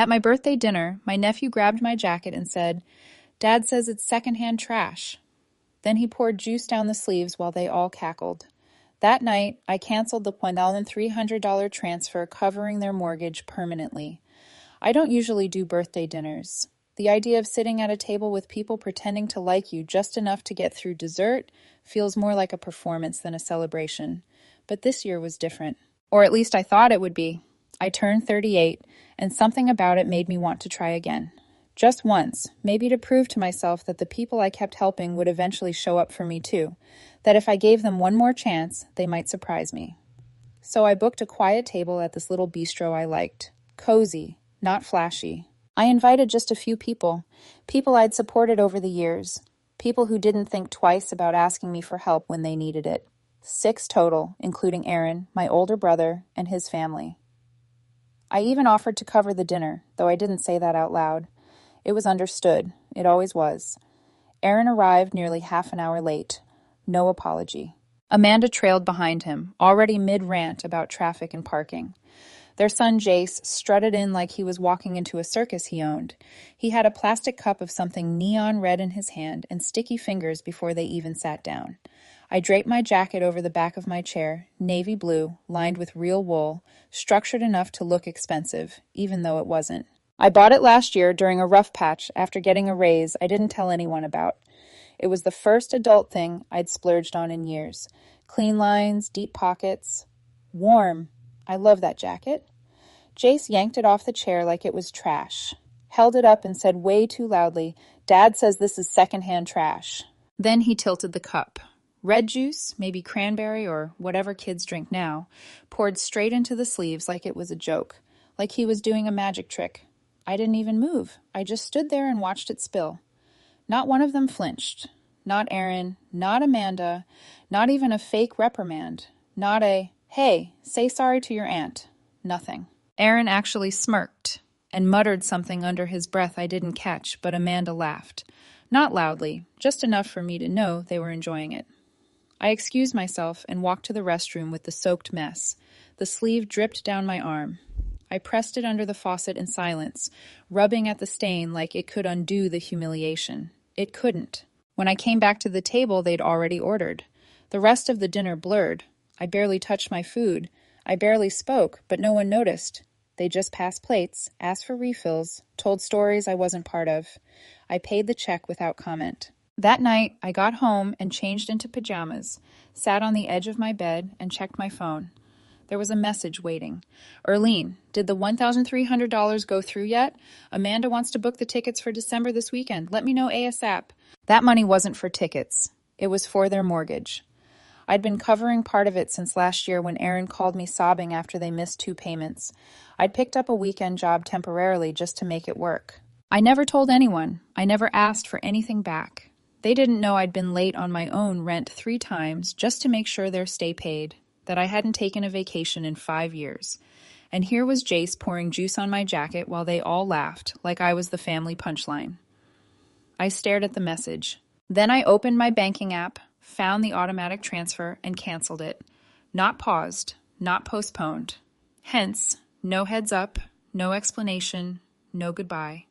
At my birthday dinner, my nephew grabbed my jacket and said, "Dad says it's secondhand trash." Then he poured juice down the sleeves while they all cackled. That night, I canceled the $1,300 transfer covering their mortgage permanently. I don't usually do birthday dinners. The idea of sitting at a table with people pretending to like you just enough to get through dessert feels more like a performance than a celebration. But this year was different. Or at least I thought it would be. I turned 38, and something about it made me want to try again. Just once, maybe to prove to myself that the people I kept helping would eventually show up for me too, that if I gave them one more chance, they might surprise me. So I booked a quiet table at this little bistro I liked. Cozy, not flashy. I invited just a few people I'd supported over the years, people who didn't think twice about asking me for help when they needed it. 6 total, including Aaron, my older brother, and his family. I even offered to cover the dinner, though I didn't say that out loud. It was understood. It always was. Aaron arrived nearly half an hour late. No apology. Amanda trailed behind him, already mid-rant about traffic and parking. Their son Jace strutted in like he was walking into a circus he owned. He had a plastic cup of something neon red in his hand and sticky fingers before they even sat down. I draped my jacket over the back of my chair, navy blue, lined with real wool, structured enough to look expensive, even though it wasn't. I bought it last year during a rough patch after getting a raise I didn't tell anyone about. It was the first adult thing I'd splurged on in years. Clean lines, deep pockets. Warm. I love that jacket. Jace yanked it off the chair like it was trash, held it up and said way too loudly, "Dad says this is secondhand trash." Then he tilted the cup. Red juice, maybe cranberry or whatever kids drink now, poured straight into the sleeves like it was a joke, like he was doing a magic trick. I didn't even move. I just stood there and watched it spill. Not one of them flinched. Not Aaron, not Amanda, not even a fake reprimand. Not a, "Hey, say sorry to your aunt." Nothing. Aaron actually smirked and muttered something under his breath I didn't catch, but Amanda laughed. Not loudly, just enough for me to know they were enjoying it. I excused myself and walked to the restroom with the soaked mess. The sleeve dripped down my arm. I pressed it under the faucet in silence, rubbing at the stain like it could undo the humiliation. It couldn't. When I came back to the table, they'd already ordered. The rest of the dinner blurred. I barely touched my food. I barely spoke, but no one noticed. They just passed plates, asked for refills, told stories I wasn't part of. I paid the check without comment. That night, I got home and changed into pajamas, sat on the edge of my bed, and checked my phone. There was a message waiting. "Erlene, did the $1,300 go through yet? Amanda wants to book the tickets for December this weekend. Let me know ASAP." That money wasn't for tickets. It was for their mortgage. I'd been covering part of it since last year when Aaron called me sobbing after they missed 2 payments. I'd picked up a weekend job temporarily just to make it work. I never told anyone. I never asked for anything back. They didn't know I'd been late on my own rent 3 times just to make sure their stay paid, that I hadn't taken a vacation in 5 years. And here was Jace pouring juice on my jacket while they all laughed, like I was the family punchline. I stared at the message. Then I opened my banking app, found the automatic transfer, and canceled it. Not paused, not postponed. Hence, no heads up, no explanation, no goodbye.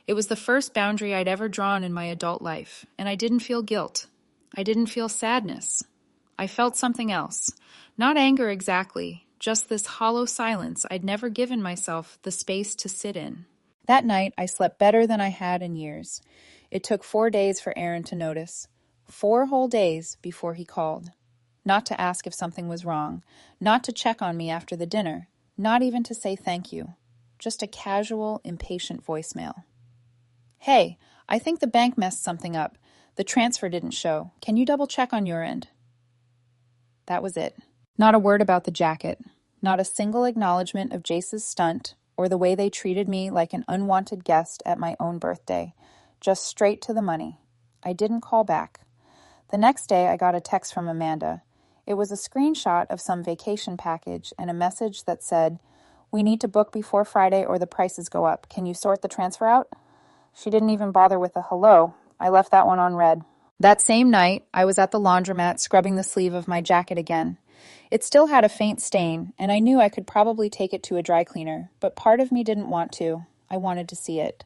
It was the first boundary I'd ever drawn in my adult life, and I didn't feel guilt. I didn't feel sadness. I felt something else. Not anger exactly, just this hollow silence I'd never given myself the space to sit in. That night, I slept better than I had in years. It took 4 days for Aaron to notice. 4 whole days before he called. Not to ask if something was wrong, not to check on me after the dinner, not even to say thank you. Just a casual, impatient voicemail. "Hey, I think the bank messed something up. The transfer didn't show. Can you double check on your end?" That was it. Not a word about the jacket. Not a single acknowledgement of Jace's stunt or the way they treated me like an unwanted guest at my own birthday. Just straight to the money. I didn't call back. The next day, I got a text from Amanda. It was a screenshot of some vacation package and a message that said, "We need to book before Friday or the prices go up. Can you sort the transfer out?" She didn't even bother with a hello. I left that one on read. That same night, I was at the laundromat scrubbing the sleeve of my jacket again. It still had a faint stain, and I knew I could probably take it to a dry cleaner, but part of me didn't want to. I wanted to see it.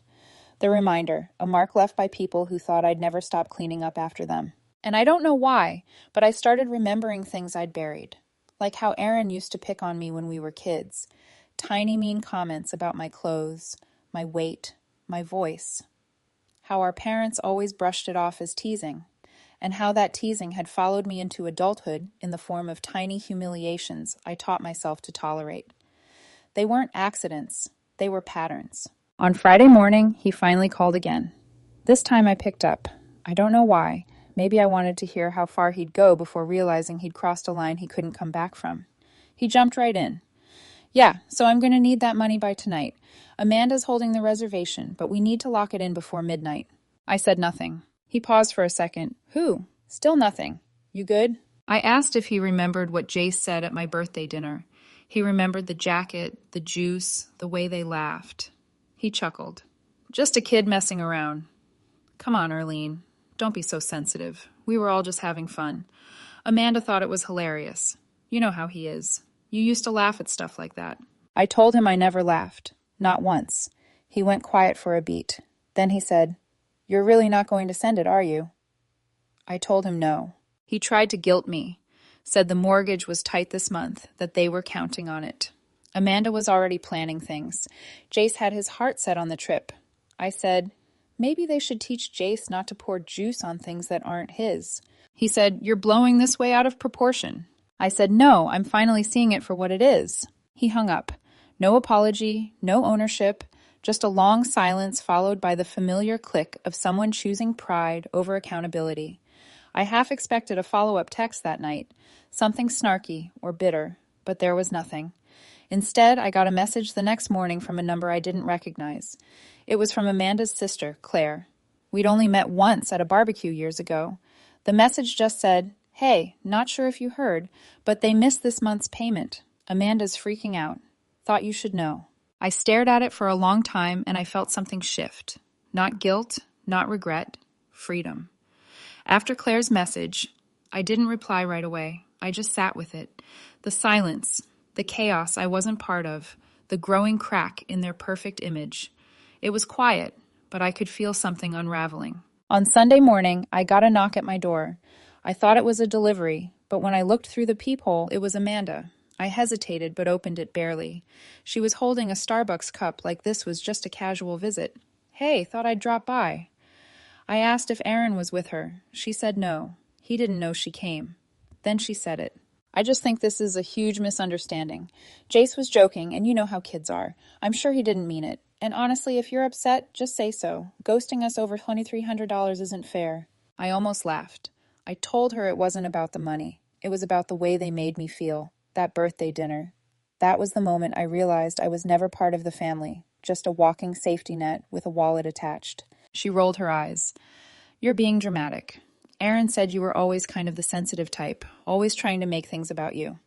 The reminder, a mark left by people who thought I'd never stop cleaning up after them. And I don't know why, but I started remembering things I'd buried. Like how Aaron used to pick on me when we were kids. Tiny mean comments about my clothes, my weight, my voice. How our parents always brushed it off as teasing. And how that teasing had followed me into adulthood in the form of tiny humiliations I taught myself to tolerate. They weren't accidents, they were patterns. On Friday morning, he finally called again. This time I picked up. I don't know why. Maybe I wanted to hear how far he'd go before realizing he'd crossed a line he couldn't come back from. He jumped right in. Yeah, so I'm going to need that money by tonight. Amanda's holding the reservation, but we need to lock it in before midnight. I said nothing. He paused for a second. Who? Still nothing. You good? I asked if he remembered what Jace said at my birthday dinner. He remembered the jacket, the juice, the way they laughed. He chuckled. Just a kid messing around. Come on, Arlene. Don't be so sensitive. We were all just having fun. Amanda thought it was hilarious. You know how he is. You used to laugh at stuff like that. I told him I never laughed. Not once. He went quiet for a beat. Then he said, You're really not going to send it, are you? I told him no. He tried to guilt me. Said the mortgage was tight this month, that they were counting on it. Amanda was already planning things. Jace had his heart set on the trip. I said, maybe they should teach Jace not to pour juice on things that aren't his. He said, You're blowing this way out of proportion. I said, No, I'm finally seeing it for what it is. He hung up. No apology, no ownership, just a long silence followed by the familiar click of someone choosing pride over accountability. I half expected a follow-up text that night, something snarky or bitter, but there was nothing. Instead, I got a message the next morning from a number I didn't recognize. It was from Amanda's sister, Claire. We'd only met once at a barbecue years ago. The message just said, Hey, not sure if you heard, but they missed this month's payment. Amanda's freaking out. Thought you should know. I stared at it for a long time and I felt something shift. Not guilt, not regret, freedom. After Claire's message, I didn't reply right away. I just sat with it. The silence, the chaos I wasn't part of, the growing crack in their perfect image. It was quiet, but I could feel something unraveling. On Sunday morning, I got a knock at my door. I thought it was a delivery, but when I looked through the peephole, it was Amanda. I hesitated, but opened it barely. She was holding a Starbucks cup like this was just a casual visit. Hey, thought I'd drop by. I asked if Aaron was with her. She said no. He didn't know she came. Then she said it. I just think this is a huge misunderstanding. Jace was joking, and you know how kids are. I'm sure he didn't mean it. And honestly, if you're upset, just say so. Ghosting us over $2,300 isn't fair. I almost laughed. I told her it wasn't about the money. It was about the way they made me feel. That birthday dinner. That was the moment I realized I was never part of the family, just a walking safety net with a wallet attached. She rolled her eyes. You're being dramatic. Aaron said you were always kind of the sensitive type, always trying to make things about you.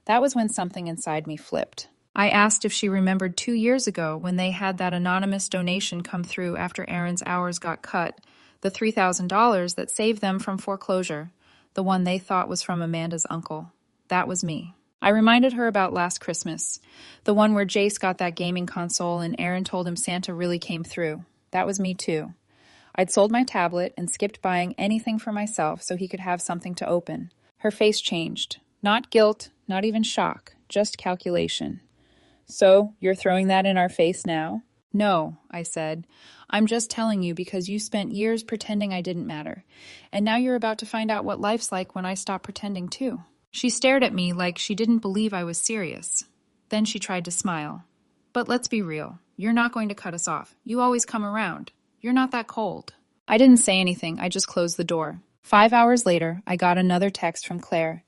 That was when something inside me flipped. I asked if she remembered 2 years ago when they had that anonymous donation come through after Aaron's hours got cut, the $3,000 that saved them from foreclosure, the one they thought was from Amanda's uncle. That was me. I reminded her about last Christmas, the one where Jace got that gaming console and Aaron told him Santa really came through. That was me too. I'd sold my tablet and skipped buying anything for myself so he could have something to open. Her face changed. Not guilt, not even shock, just calculation. So, you're throwing that in our face now? No, I said. I'm just telling you because you spent years pretending I didn't matter. And now you're about to find out what life's like when I stop pretending too. She stared at me like she didn't believe I was serious. Then she tried to smile. But let's be real. You're not going to cut us off. You always come around. You're not that cold. I didn't say anything. I just closed the door. 5 hours later, I got another text from Claire.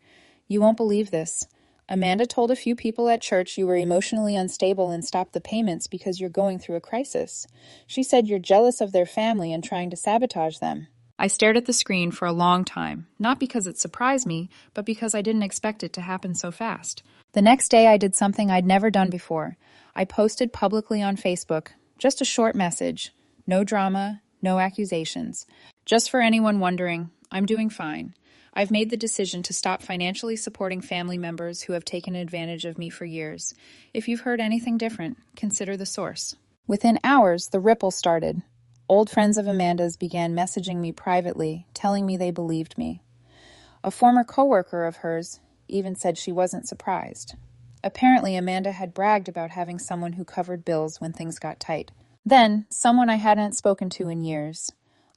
You won't believe this. Amanda told a few people at church you were emotionally unstable and stopped the payments because you're going through a crisis. She said you're jealous of their family and trying to sabotage them. I stared at the screen for a long time, not because it surprised me, but because I didn't expect it to happen so fast. The next day I did something I'd never done before. I posted publicly on Facebook, just a short message. No drama, no accusations. Just for anyone wondering, I'm doing fine. I've made the decision to stop financially supporting family members who have taken advantage of me for years. If you've heard anything different, consider the source. Within hours, the ripple started. Old friends of Amanda's began messaging me privately, telling me they believed me. A former coworker of hers even said she wasn't surprised. Apparently, Amanda had bragged about having someone who covered bills when things got tight. Then, someone I hadn't spoken to in years,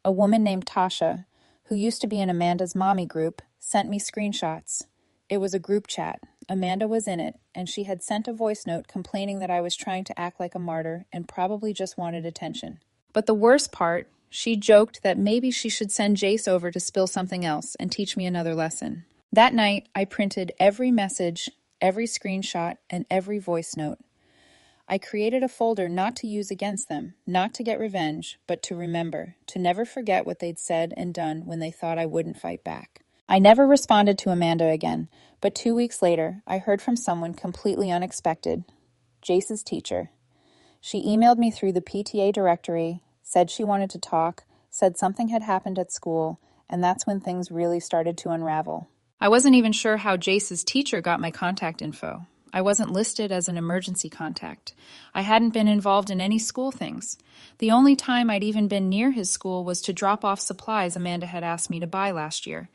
a woman named Tasha, who used to be in Amanda's mommy group, sent me screenshots. It was a group chat. Amanda was in it, and she had sent a voice note complaining that I was trying to act like a martyr and probably just wanted attention. But the worst part, she joked that maybe she should send Jace over to spill something else and teach me another lesson. That night, I printed every message, every screenshot, and every voice note. I created a folder not to use against them, not to get revenge, but to remember, to never forget what they'd said and done when they thought I wouldn't fight back. I never responded to Amanda again, but 2 weeks later, I heard from someone completely unexpected, Jace's teacher. She emailed me through the PTA directory, said she wanted to talk, said something had happened at school, and that's when things really started to unravel. I wasn't even sure how Jace's teacher got my contact info. I wasn't listed as an emergency contact. I hadn't been involved in any school things. The only time I'd even been near his school was to drop off supplies Amanda had asked me to buy last year.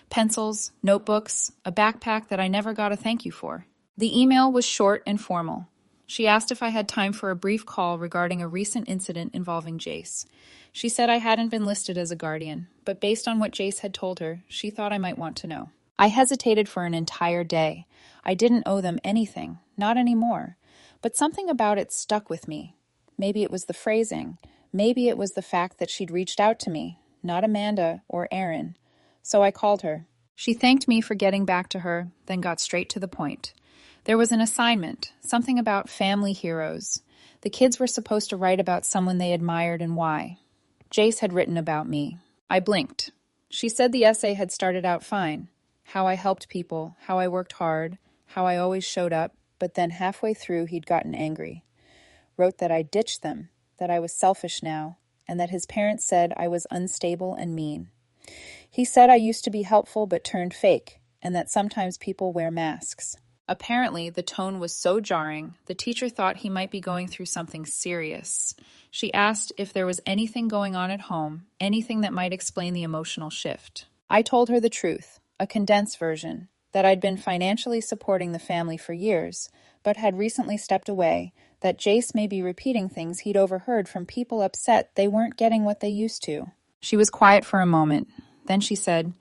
Pencils, notebooks, a backpack that I never got a thank you for. The email was short and formal. She asked if I had time for a brief call regarding a recent incident involving Jace. She said I hadn't been listed as a guardian, but based on what Jace had told her, she thought I might want to know. I hesitated for an entire day. I didn't owe them anything, not anymore. But something about it stuck with me. Maybe it was the phrasing. Maybe it was the fact that she'd reached out to me, not Amanda or Aaron. So I called her. She thanked me for getting back to her, then got straight to the point. There was an assignment, something about family heroes. The kids were supposed to write about someone they admired and why. Jace had written about me. I blinked. She said the essay had started out fine. How I helped people, how I worked hard, how I always showed up, but then halfway through he'd gotten angry. Wrote that I ditched them, that I was selfish now, and that his parents said I was unstable and mean. He said I used to be helpful but turned fake, and that sometimes people wear masks. Apparently, the tone was so jarring, the teacher thought he might be going through something serious. She asked if there was anything going on at home, anything that might explain the emotional shift. I told her the truth, a condensed version, that I'd been financially supporting the family for years, but had recently stepped away, that Jace may be repeating things he'd overheard from people upset they weren't getting what they used to. She was quiet for a moment. Then she said,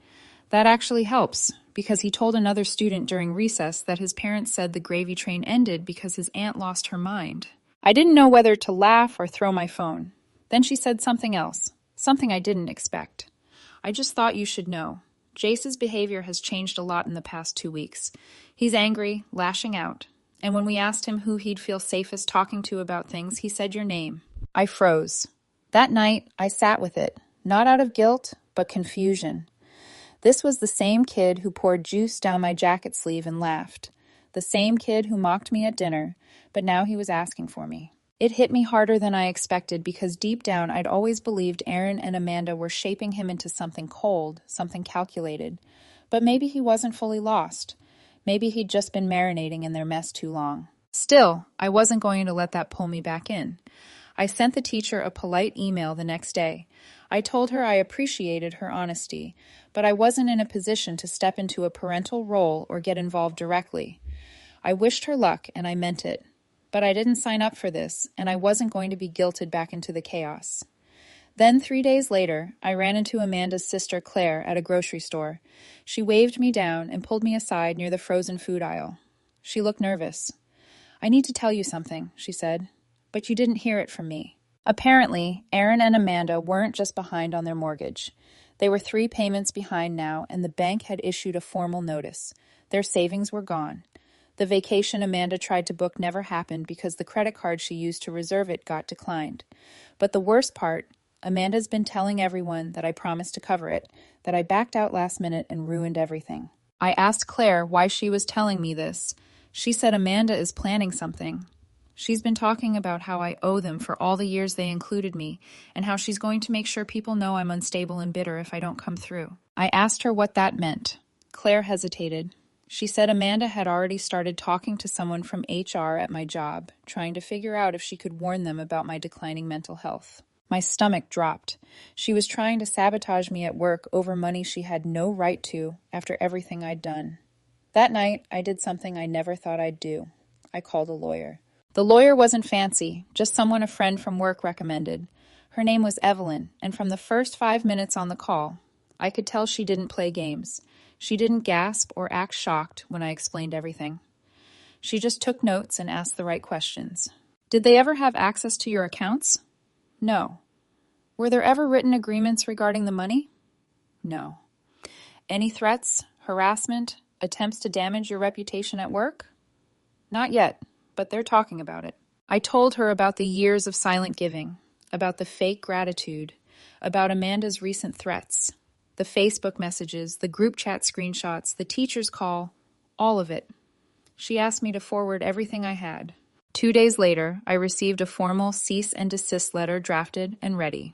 "That actually helps, because he told another student during recess that his parents said the gravy train ended because his aunt lost her mind." I didn't know whether to laugh or throw my phone. Then she said something else, something I didn't expect. "I just thought you should know. Jace's behavior has changed a lot in the past 2 weeks. He's angry, lashing out. And when we asked him who he'd feel safest talking to about things, he said your name." I froze. That night, I sat with it, not out of guilt, but confusion. This was the same kid who poured juice down my jacket sleeve and laughed. The same kid who mocked me at dinner, but now he was asking for me. It hit me harder than I expected because deep down I'd always believed Aaron and Amanda were shaping him into something cold, something calculated. But maybe he wasn't fully lost. Maybe he'd just been marinating in their mess too long. Still, I wasn't going to let that pull me back in. I sent the teacher a polite email the next day. I told her I appreciated her honesty, but I wasn't in a position to step into a parental role or get involved directly. I wished her luck, and I meant it. But I didn't sign up for this, and I wasn't going to be guilted back into the chaos. Then 3 days later, I ran into Amanda's sister Claire at a grocery store. She waved me down and pulled me aside near the frozen food aisle. She looked nervous. "I need to tell you something," she said, "but you didn't hear it from me." Apparently, Aaron and Amanda weren't just behind on their mortgage. They were 3 payments behind now, and the bank had issued a formal notice. Their savings were gone. The vacation Amanda tried to book never happened because the credit card she used to reserve it got declined. But the worst part, Amanda's been telling everyone that I promised to cover it, that I backed out last minute and ruined everything. I asked Claire why she was telling me this. She said Amanda is planning something. She's been talking about how I owe them for all the years they included me, and how she's going to make sure people know I'm unstable and bitter if I don't come through. I asked her what that meant. Claire hesitated. She said Amanda had already started talking to someone from HR at my job, trying to figure out if she could warn them about my declining mental health. My stomach dropped. She was trying to sabotage me at work over money she had no right to after everything I'd done. That night, I did something I never thought I'd do. I called a lawyer. The lawyer wasn't fancy, just someone a friend from work recommended. Her name was Evelyn, and from the first 5 minutes on the call, I could tell she didn't play games. She didn't gasp or act shocked when I explained everything. She just took notes and asked the right questions. Did they ever have access to your accounts? No. Were there ever written agreements regarding the money? No. Any threats, harassment, attempts to damage your reputation at work? Not yet, but they're talking about it. I told her about the years of silent giving, about the fake gratitude, about Amanda's recent threats, the Facebook messages, the group chat screenshots, the teacher's call, all of it. She asked me to forward everything I had. 2 days later, I received a formal cease and desist letter drafted and ready.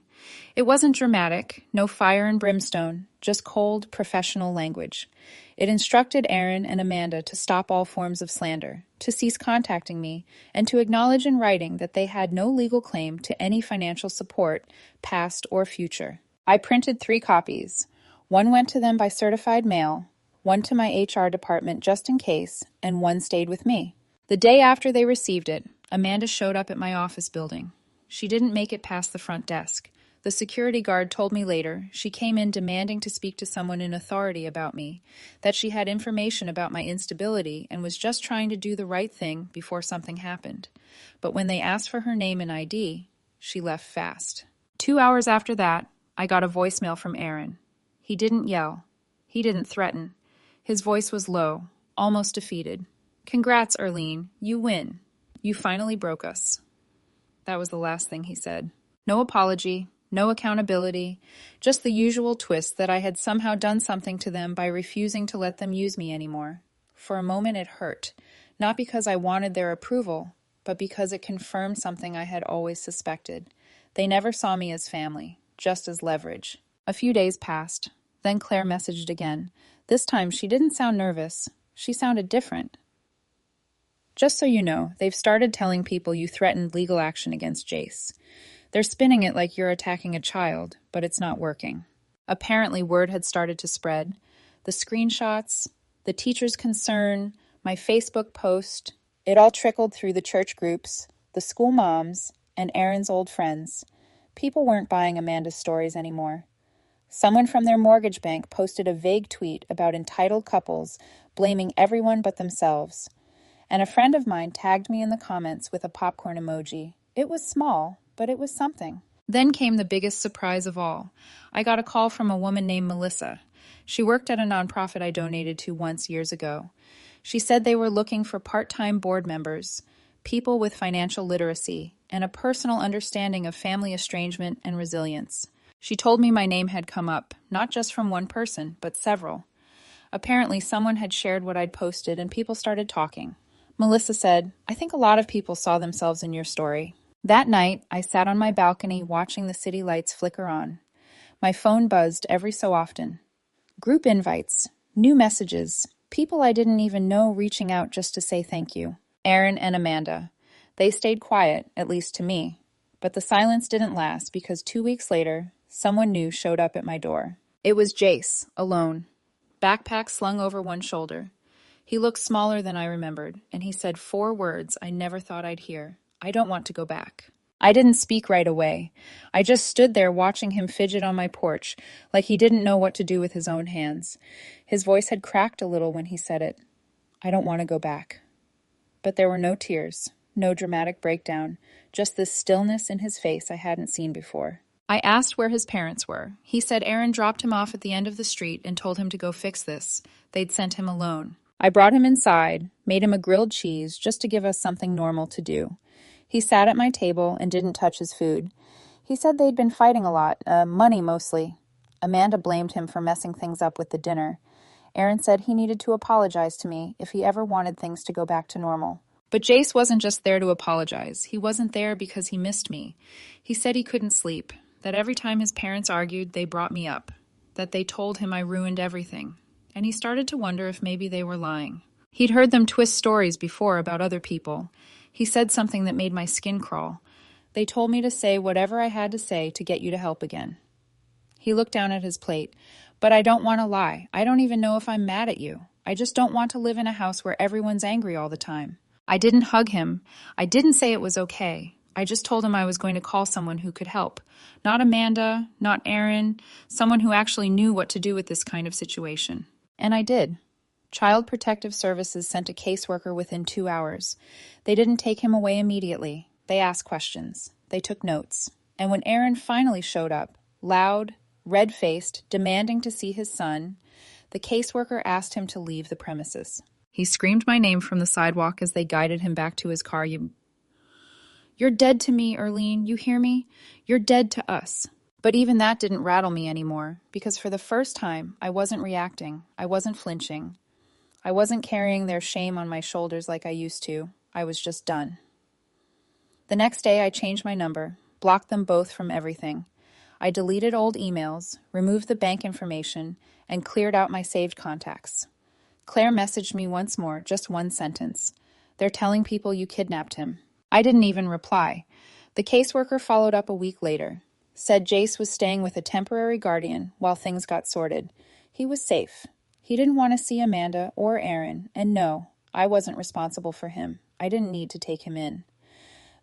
It wasn't dramatic, no fire and brimstone, just cold, professional language. It instructed Aaron and Amanda to stop all forms of slander, to cease contacting me, and to acknowledge in writing that they had no legal claim to any financial support, past or future. I printed 3 copies. One went to them by certified mail, one to my HR department just in case, and one stayed with me. The day after they received it, Amanda showed up at my office building. She didn't make it past the front desk. The security guard told me later she came in demanding to speak to someone in authority about me, that she had information about my instability and was just trying to do the right thing before something happened. But when they asked for her name and ID, she left fast. 2 hours after that, I got a voicemail from Aaron. He didn't yell. He didn't threaten. His voice was low, almost defeated. "Congrats, Erlene. You win. You finally broke us." That was the last thing he said. No apology, no accountability, just the usual twist that I had somehow done something to them by refusing to let them use me anymore. For a moment it hurt, not because I wanted their approval, but because it confirmed something I had always suspected. They never saw me as family, just as leverage. A few days passed. Then Claire messaged again. This time she didn't sound nervous. She sounded different. "Just so you know, they've started telling people you threatened legal action against Jace. They're spinning it like you're attacking a child, but it's not working." Apparently word had started to spread. The screenshots, the teacher's concern, my Facebook post, it all trickled through the church groups, the school moms, and Aaron's old friends. People weren't buying Amanda's stories anymore. Someone from their mortgage bank posted a vague tweet about entitled couples blaming everyone but themselves. And a friend of mine tagged me in the comments with a popcorn emoji. It was small, but it was something. Then came the biggest surprise of all. I got a call from a woman named Melissa. She worked at a nonprofit I donated to once years ago. She said they were looking for part-time board members, people with financial literacy, and a personal understanding of family estrangement and resilience. She told me my name had come up, not just from one person, but several. Apparently, someone had shared what I'd posted and people started talking. Melissa said, "I think a lot of people saw themselves in your story." That night, I sat on my balcony watching the city lights flicker on. My phone buzzed every so often. Group invites, new messages, people I didn't even know reaching out just to say thank you. Aaron and Amanda. They stayed quiet, at least to me. But the silence didn't last because 2 weeks later, someone new showed up at my door. It was Jace, alone. Backpack slung over one shoulder. He looked smaller than I remembered, and he said 4 words I never thought I'd hear. "I don't want to go back." I didn't speak right away. I just stood there watching him fidget on my porch, like he didn't know what to do with his own hands. His voice had cracked a little when he said it. "I don't want to go back." But there were no tears, no dramatic breakdown, just this stillness in his face I hadn't seen before. I asked where his parents were. He said Aaron dropped him off at the end of the street and told him to go fix this. They'd sent him alone. I brought him inside, made him a grilled cheese just to give us something normal to do. He sat at my table and didn't touch his food. He said they'd been fighting a lot, money mostly. Amanda blamed him for messing things up with the dinner. Aaron said he needed to apologize to me if he ever wanted things to go back to normal. But Jace wasn't just there to apologize. He wasn't there because he missed me. He said he couldn't sleep, that every time his parents argued, they brought me up, that they told him I ruined everything, and he started to wonder if maybe they were lying. He'd heard them twist stories before about other people. He said something that made my skin crawl. They told me to say whatever I had to say to get you to help again. He looked down at his plate. But I don't want to lie. I don't even know if I'm mad at you. I just don't want to live in a house where everyone's angry all the time. I didn't hug him. I didn't say it was okay. I just told him I was going to call someone who could help. Not Amanda, not Aaron, someone who actually knew what to do with this kind of situation. And I did. Child Protective Services sent a caseworker within 2 hours. They didn't take him away immediately. They asked questions. They took notes. And when Aaron finally showed up, loud, red-faced, demanding to see his son, the caseworker asked him to leave the premises. He screamed my name from the sidewalk as they guided him back to his car. You're dead to me, Erlene. You hear me? You're dead to us. But even that didn't rattle me anymore, because for the first time, I wasn't reacting. I wasn't flinching. I wasn't carrying their shame on my shoulders like I used to. I was just done. The next day, I changed my number, blocked them both from everything. I deleted old emails, removed the bank information, and cleared out my saved contacts. Claire messaged me once more, just one sentence. They're telling people you kidnapped him. I didn't even reply. The caseworker followed up a week later. Said Jace was staying with a temporary guardian while things got sorted. He was safe. He didn't want to see Amanda or Aaron, and no, I wasn't responsible for him. I didn't need to take him in.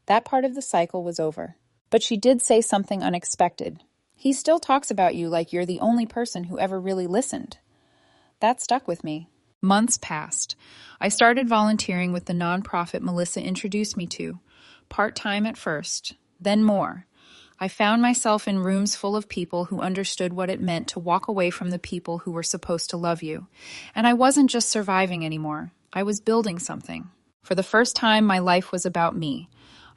That part of the cycle was over. But she did say something unexpected. He still talks about you like you're the only person who ever really listened. That stuck with me. Months passed. I started volunteering with the nonprofit Melissa introduced me to, part-time at first, then more. I found myself in rooms full of people who understood what it meant to walk away from the people who were supposed to love you. And I wasn't just surviving anymore. I was building something. For the first time, my life was about me.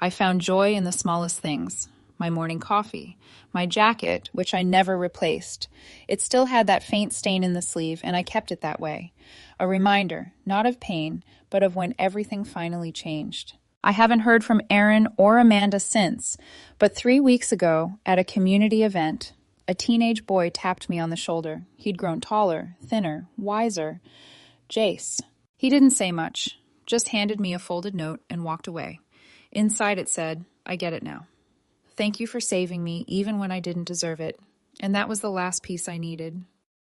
I found joy in the smallest things. My morning coffee, my jacket, which I never replaced. It still had that faint stain in the sleeve, and I kept it that way. A reminder, not of pain, but of when everything finally changed. I haven't heard from Aaron or Amanda since, but 3 weeks ago, at a community event, a teenage boy tapped me on the shoulder. He'd grown taller, thinner, wiser. Jace. He didn't say much, just handed me a folded note and walked away. Inside it said, I get it now. Thank you for saving me, even when I didn't deserve it. And that was the last piece I needed.